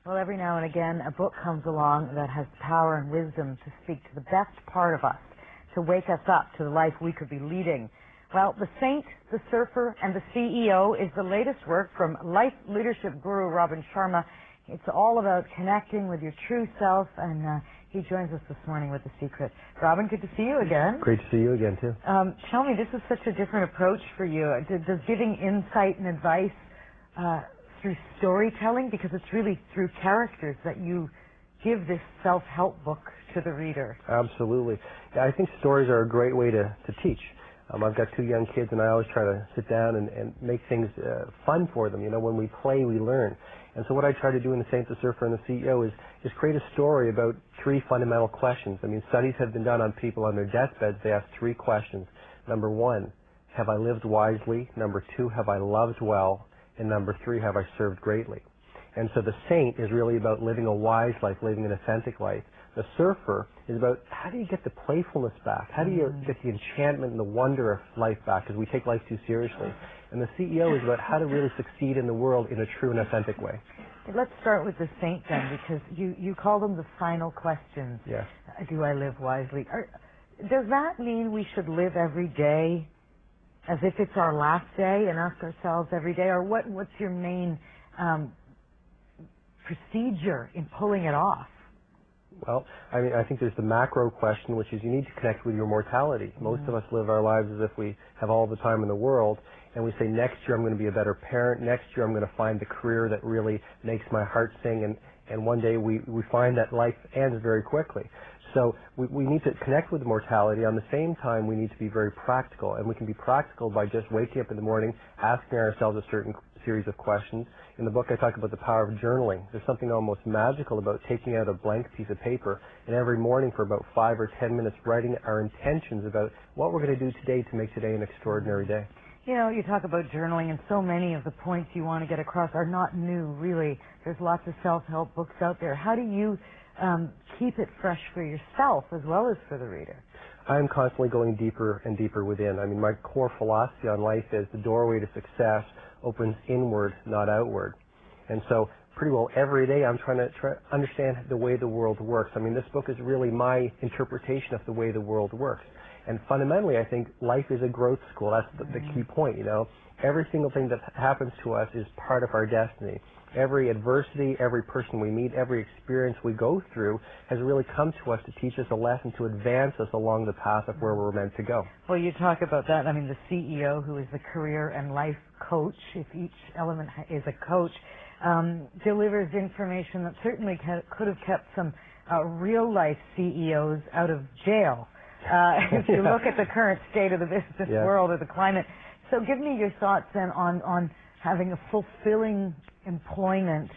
Well, every now and again, a book comes along that has power and wisdom to speak to the best part of us, to wake us up to the life we could be leading. Well, The Saint, the Surfer, and the CEO is the latest work from life leadership guru Robin Sharma. It's all about connecting with your true self, and he joins us this morning with the secret. Robin, good to see you again. Great to see you again, too. Tell me, this is such a different approach for you. Does giving insight and advice through storytelling, because it's really through characters that you give this self-help book to the reader? Absolutely. Yeah, I think stories are a great way to teach. I've got 2 young kids, and I always try to sit down and make things fun for them. You know, when we play, we learn. And so what I try to do in The Saint, the Surfer, and the CEO is create a story about 3 fundamental questions. I mean, studies have been done on people on their deathbeds. They ask 3 questions. Number 1, have I lived wisely? Number 2, have I loved well? And number 3, have I served greatly? And so the Saint is really about living a wise life, living an authentic life. The Surfer is about how do you get the playfulness back? How do you get the enchantment and the wonder of life back? Because we take life too seriously. And the CEO is about how to really succeed in the world in a true and authentic way. Let's start with the Saint then, because you call them the final questions. Yes. Do I live wisely? Does that mean we should live every day as if it's our last day and ask ourselves every day? Or what's your main procedure in pulling it off? Well, I mean, I think there's the macro question, which is you need to connect with your mortality. Most of us live our lives as if we have all the time in the world, and we say, next year I'm going to be a better parent, next year I'm going to find the career that really makes my heart sing, and one day we find that life ends very quickly. So we need to connect with mortality. On the same time, we need to be very practical, and we can be practical by just waking up in the morning, asking ourselves a certain series of questions. In the book, I talk about the power of journaling. There's something almost magical about taking out a blank piece of paper and every morning for about 5 or 10 minutes writing our intentions about what we're going to do today to make today an extraordinary day. You know, you talk about journaling, and so many of the points you want to get across are not new, really. There's lots of self-help books out there. How do you keep it fresh for yourself as well as for the reader? I'm constantly going deeper and deeper within. I mean, my core philosophy on life is the doorway to success opens inward, not outward. And so pretty well every day I'm trying to understand the way the world works. I mean, this book is really my interpretation of the way the world works. And fundamentally, I think life is a growth school. That's the key point, you know. Every single thing that happens to us is part of our destiny. Every adversity, every person we meet, every experience we go through has really come to us to teach us a lesson, to advance us along the path of where we're meant to go. Well, you talk about that. I mean, the CEO, who is the career and life coach, if each element is a coach, delivers information that certainly could have kept some real-life CEOs out of jail. If you look at the current state of the business world or the climate. So give me your thoughts then on having a fulfilling employment,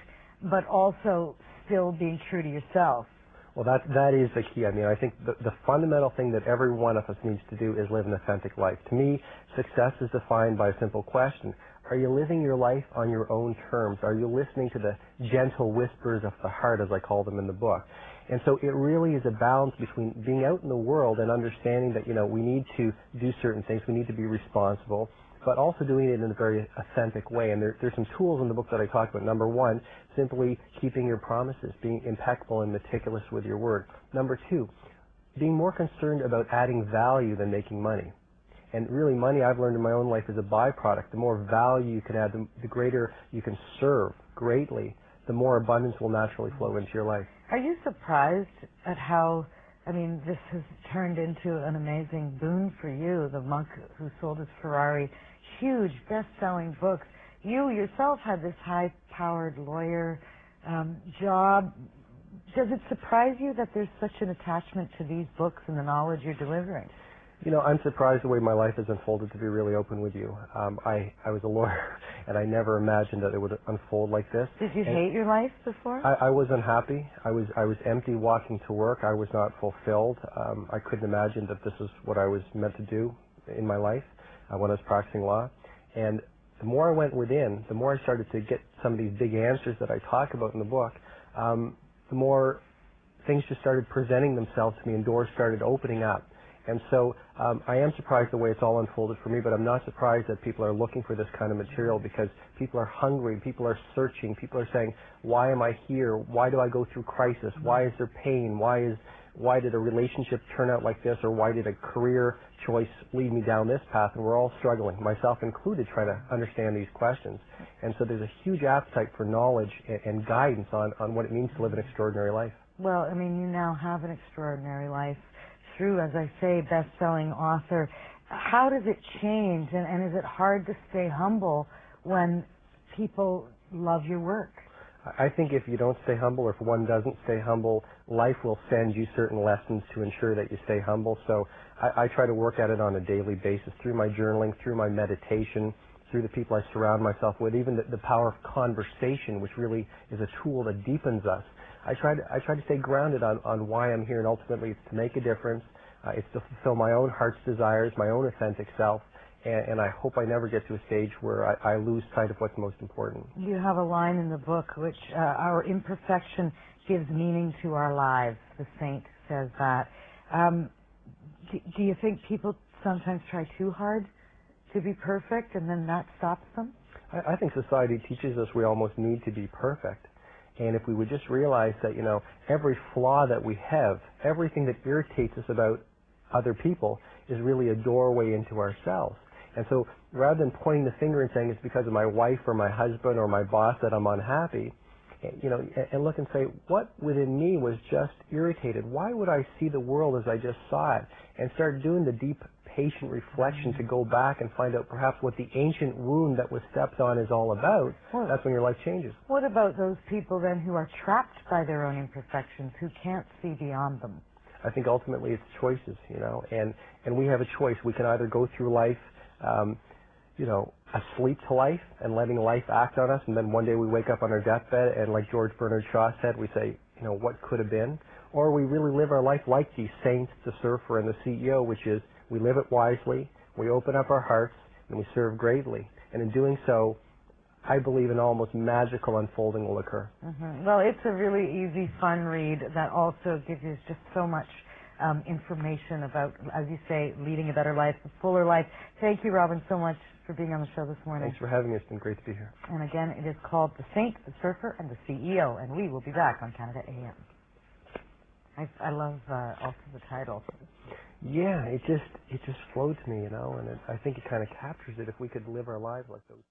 but also still being true to yourself. Well, that is the key. I mean, I think the fundamental thing that every one of us needs to do is live an authentic life. To me, success is defined by a simple question. Are you living your life on your own terms? Are you listening to the gentle whispers of the heart, as I call them in the book? And so it really is a balance between being out in the world and understanding that, you know, we need to do certain things, we need to be responsible, but also doing it in a very authentic way. And there's some tools in the book that I talk about. Number 1, simply keeping your promises, being impeccable and meticulous with your word. Number 2, being more concerned about adding value than making money. And really, money, I've learned in my own life, is a byproduct. The more value you can add, the greater you can serve greatly, the more abundance will naturally flow into your life. Are you surprised at how, I mean, this has turned into an amazing boon for you, the monk who sold his Ferrari, huge best-selling books. You yourself had this high-powered lawyer job. Does it surprise you that there's such an attachment to these books and the knowledge you're delivering? You know, I'm surprised the way my life has unfolded, to be really open with you. I was a lawyer, and I never imagined that it would unfold like this. Did you hate your life before? I was unhappy. I was empty walking to work. I was not fulfilled. I couldn't imagine that this is what I was meant to do in my life when I was practicing law. And the more I went within, the more I started to get some of these big answers that I talk about in the book, the more things just started presenting themselves to me and doors started opening up. And so I am surprised the way it's all unfolded for me, but I'm not surprised that people are looking for this kind of material because people are hungry, people are searching, people are saying, why am I here? Why do I go through crisis? Why is there pain? Why did a relationship turn out like this? Or why did a career choice lead me down this path? And we're all struggling, myself included, trying to understand these questions. And so there's a huge appetite for knowledge and guidance on what it means to live an extraordinary life. Well, I mean, you now have an extraordinary life through, as I say, best-selling author. How does it change, and is it hard to stay humble when people love your work? I think if you don't stay humble, or if one doesn't stay humble, life will send you certain lessons to ensure that you stay humble. So I try to work at it on a daily basis through my journaling, through my meditation, through the people I surround myself with, even the power of conversation, which really is a tool that deepens us. I try to stay grounded on why I'm here, and ultimately it's to make a difference. It's to fulfill my own heart's desires, my own authentic self, and I hope I never get to a stage where I lose sight of what's most important. You have a line in the book which, our imperfection gives meaning to our lives. The saint says that. Do you think people sometimes try too hard to be perfect, and then that stops them? I think society teaches us we almost need to be perfect. And if we would just realize that, every flaw that we have, everything that irritates us about other people is really a doorway into ourselves. And so rather than pointing the finger and saying it's because of my wife or my husband or my boss that I'm unhappy, and look and say, what within me was just irritated? Why would I see the world as I just saw it? And start doing the deep, patient reflection to go back and find out perhaps what the ancient wound that was stepped on is all about. That's when your life changes. What about those people then who are trapped by their own imperfections, who can't see beyond them? I think ultimately it's choices, and we have a choice. We can either go through life, asleep to life and letting life act on us, and then one day we wake up on our deathbed and, like George Bernard Shaw said, we say, what could have been? Or we really live our life like these saints, the surfer and the CEO, which is we live it wisely, we open up our hearts, and we serve greatly. And in doing so, I believe an almost magical unfolding will occur. Mm-hmm. Well, it's a really easy, fun read that also gives you just so much information about, as you say, leading a better life, a fuller life. Thank you, Robin, so much for being on the show this morning. Thanks for having me. It's been great to be here. And again, it is called The Saint, the Surfer, and the CEO, and we will be back on Canada AM. I love also the title. Yeah, it just flowed to me, and I think it kind of captures it if we could live our lives like those.